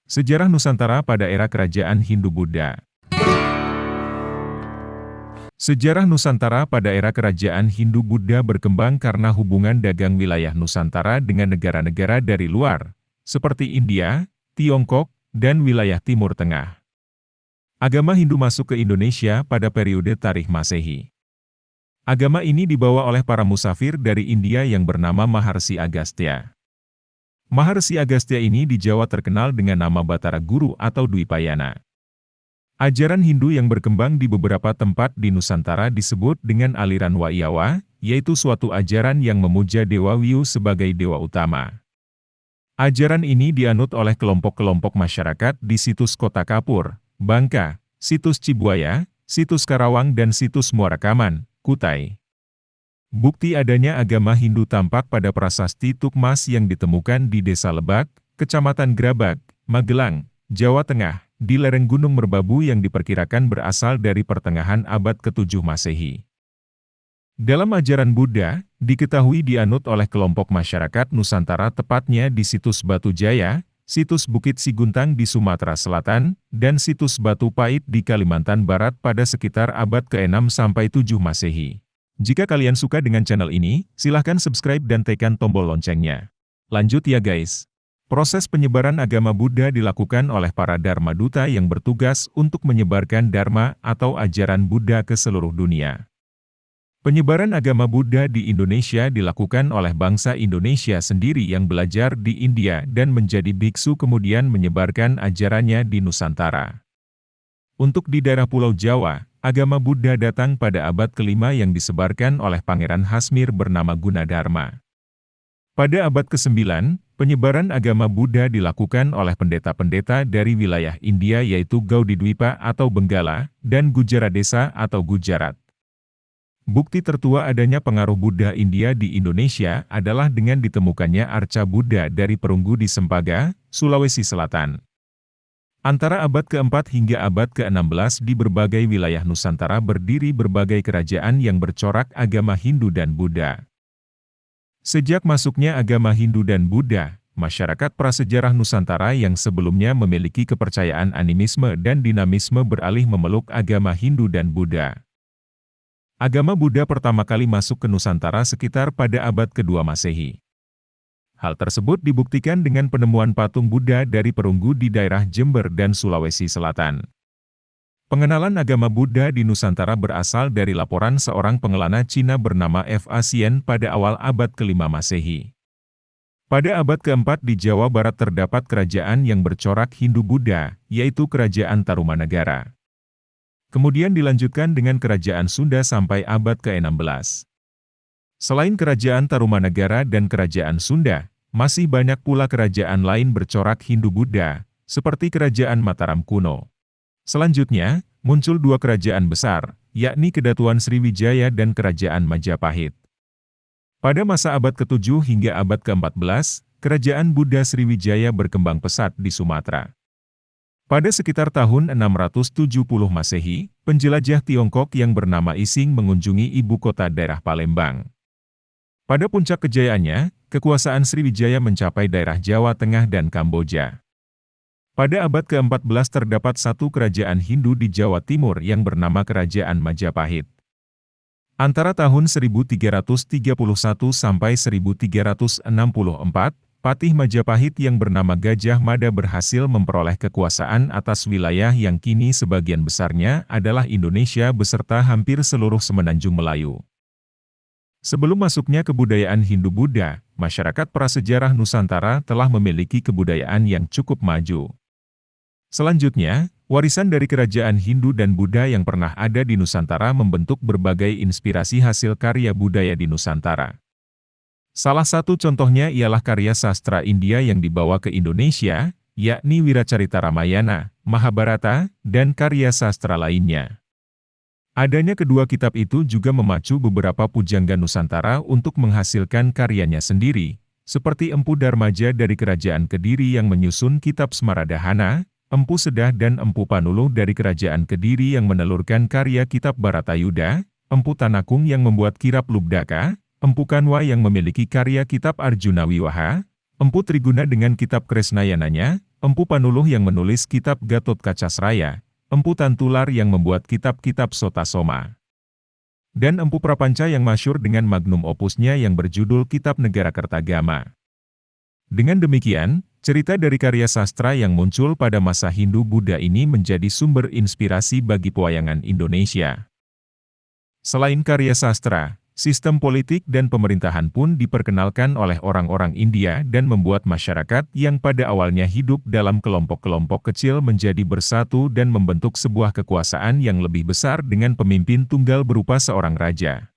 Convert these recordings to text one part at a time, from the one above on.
Sejarah Nusantara pada era Kerajaan Hindu-Buddha. Sejarah Nusantara pada era Kerajaan Hindu-Buddha berkembang karena hubungan dagang wilayah Nusantara dengan negara-negara dari luar, seperti India, Tiongkok, dan wilayah Timur Tengah. Agama Hindu masuk ke Indonesia pada periode Tarikh Masehi. Agama ini dibawa oleh para musafir dari India yang bernama Maharsi Agastya. Maharsi Agastya ini di Jawa terkenal dengan nama Batara Guru atau Dwipayana. Ajaran Hindu yang berkembang di beberapa tempat di Nusantara disebut dengan aliran Waiyawa, yaitu suatu ajaran yang memuja Dewa Wiyu sebagai dewa utama. Ajaran ini dianut oleh kelompok-kelompok masyarakat di situs Kota Kapur, Bangka, situs Cibuaya, situs Karawang dan situs Muarakaman, Kutai. Bukti adanya agama Hindu tampak pada prasasti Tukmas yang ditemukan di Desa Lebak, Kecamatan Grabak, Magelang, Jawa Tengah, di lereng Gunung Merbabu yang diperkirakan berasal dari pertengahan abad ke-7 Masehi. Dalam ajaran Buddha, diketahui dianut oleh kelompok masyarakat Nusantara tepatnya di situs Batu Jaya, situs Bukit Siguntang di Sumatera Selatan, dan situs Batu Pait di Kalimantan Barat pada sekitar abad ke-6 sampai 7 Masehi. Jika kalian suka dengan channel ini, silahkan subscribe dan tekan tombol loncengnya. Lanjut ya guys. Proses penyebaran agama Buddha dilakukan oleh para Dharma Duta yang bertugas untuk menyebarkan Dharma atau ajaran Buddha ke seluruh dunia. Penyebaran agama Buddha di Indonesia dilakukan oleh bangsa Indonesia sendiri yang belajar di India dan menjadi biksu kemudian menyebarkan ajarannya di Nusantara. Untuk di daerah Pulau Jawa, agama Buddha datang pada abad ke-5 yang disebarkan oleh Pangeran Hasmir bernama Gunadarma. Pada abad ke-9, penyebaran agama Buddha dilakukan oleh pendeta-pendeta dari wilayah India yaitu Gaudidwipa atau Benggala, dan Gujaradesa atau Gujarat. Bukti tertua adanya pengaruh Buddha India di Indonesia adalah dengan ditemukannya arca Buddha dari perunggu di Sempaga, Sulawesi Selatan. Antara abad ke-4 hingga abad ke-16 di berbagai wilayah Nusantara berdiri berbagai kerajaan yang bercorak agama Hindu dan Buddha. Sejak masuknya agama Hindu dan Buddha, masyarakat prasejarah Nusantara yang sebelumnya memiliki kepercayaan animisme dan dinamisme beralih memeluk agama Hindu dan Buddha. Agama Buddha pertama kali masuk ke Nusantara sekitar pada abad ke-2 Masehi. Hal tersebut dibuktikan dengan penemuan patung Buddha dari perunggu di daerah Jember dan Sulawesi Selatan. Pengenalan agama Buddha di Nusantara berasal dari laporan seorang pengelana Cina bernama F. A. Sien pada awal abad ke-5 Masehi. Pada abad ke-4 di Jawa Barat terdapat kerajaan yang bercorak Hindu-Buddha, yaitu Kerajaan Tarumanagara. Kemudian dilanjutkan dengan Kerajaan Sunda sampai abad ke-16. Selain Kerajaan Tarumanagara dan Kerajaan Sunda, masih banyak pula kerajaan lain bercorak Hindu-Buddha, seperti Kerajaan Mataram kuno. Selanjutnya, muncul dua kerajaan besar, yakni Kedatuan Sriwijaya dan Kerajaan Majapahit. Pada masa abad ke-7 hingga abad ke-14, Kerajaan Buddha Sriwijaya berkembang pesat di Sumatera. Pada sekitar tahun 670 Masehi, penjelajah Tiongkok yang bernama Ising mengunjungi ibu kota daerah Palembang. Pada puncak kejayaannya, kekuasaan Sriwijaya mencapai daerah Jawa Tengah dan Kamboja. Pada abad ke-14 terdapat satu kerajaan Hindu di Jawa Timur yang bernama Kerajaan Majapahit. Antara tahun 1331 sampai 1364, Patih Majapahit yang bernama Gajah Mada berhasil memperoleh kekuasaan atas wilayah yang kini sebagian besarnya adalah Indonesia beserta hampir seluruh Semenanjung Melayu. Sebelum masuknya kebudayaan Hindu-Buddha, masyarakat prasejarah Nusantara telah memiliki kebudayaan yang cukup maju. Selanjutnya, warisan dari kerajaan Hindu dan Buddha yang pernah ada di Nusantara membentuk berbagai inspirasi hasil karya budaya di Nusantara. Salah satu contohnya ialah karya sastra India yang dibawa ke Indonesia, yakni Wiracarita Ramayana, Mahabharata, dan karya sastra lainnya. Adanya kedua kitab itu juga memacu beberapa pujangga Nusantara untuk menghasilkan karyanya sendiri, seperti Empu Darmaja dari Kerajaan Kediri yang menyusun kitab Smaradahana, Empu Sedah dan Empu Panuluh dari Kerajaan Kediri yang menelurkan karya kitab Baratayuda, Empu Tanakung yang membuat kirab Lubdaka, Empu Kanwa yang memiliki karya kitab Arjuna Wiwaha, Empu Triguna dengan kitab Kresnayananya, Empu Panuluh yang menulis kitab Gatotkaca, Empu Tantular yang membuat kitab-kitab Sota Soma, dan Empu Prapanca yang masyhur dengan magnum opusnya yang berjudul Kitab Negara Kertagama. Dengan demikian, cerita dari karya sastra yang muncul pada masa Hindu-Buddha ini menjadi sumber inspirasi bagi pewayangan Indonesia. Selain karya sastra, sistem politik dan pemerintahan pun diperkenalkan oleh orang-orang India dan membuat masyarakat yang pada awalnya hidup dalam kelompok-kelompok kecil menjadi bersatu dan membentuk sebuah kekuasaan yang lebih besar dengan pemimpin tunggal berupa seorang raja.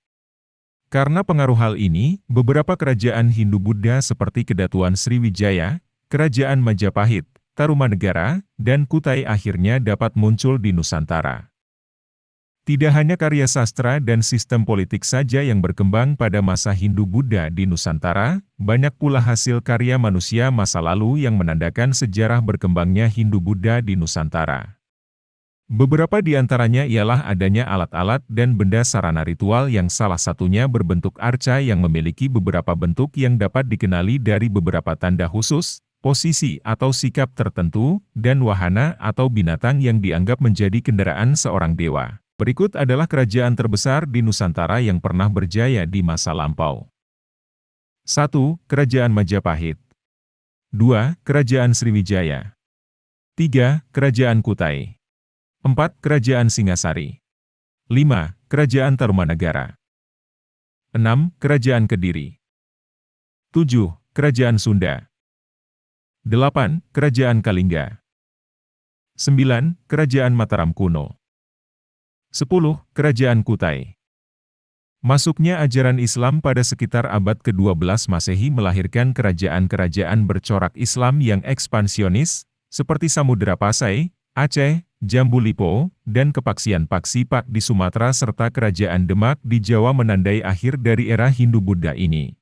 Karena pengaruh hal ini, beberapa kerajaan Hindu-Buddha seperti Kedatuan Sriwijaya, Kerajaan Majapahit, Tarumanegara, dan Kutai akhirnya dapat muncul di Nusantara. Tidak hanya karya sastra dan sistem politik saja yang berkembang pada masa Hindu-Buddha di Nusantara, banyak pula hasil karya manusia masa lalu yang menandakan sejarah berkembangnya Hindu-Buddha di Nusantara. Beberapa di antaranya ialah adanya alat-alat dan benda sarana ritual yang salah satunya berbentuk arca yang memiliki beberapa bentuk yang dapat dikenali dari beberapa tanda khusus, posisi atau sikap tertentu, dan wahana atau binatang yang dianggap menjadi kendaraan seorang dewa. Berikut adalah kerajaan terbesar di Nusantara yang pernah berjaya di masa lampau. 1. Kerajaan Majapahit. 2. Kerajaan Sriwijaya. 3. Kerajaan Kutai. 4. Kerajaan Singasari. 5. Kerajaan Tarumanegara. 6. Kerajaan Kediri. 7. Kerajaan Sunda. 8. Kerajaan Kalingga. 9. Kerajaan Mataram kuno. 10. Kerajaan Kutai. Masuknya ajaran Islam pada sekitar abad ke-12 Masehi melahirkan kerajaan-kerajaan bercorak Islam yang ekspansionis, seperti Samudra Pasai, Aceh, Jambu Lipo, dan Kepaksian Paksipak di Sumatera serta Kerajaan Demak di Jawa menandai akhir dari era Hindu-Buddha ini.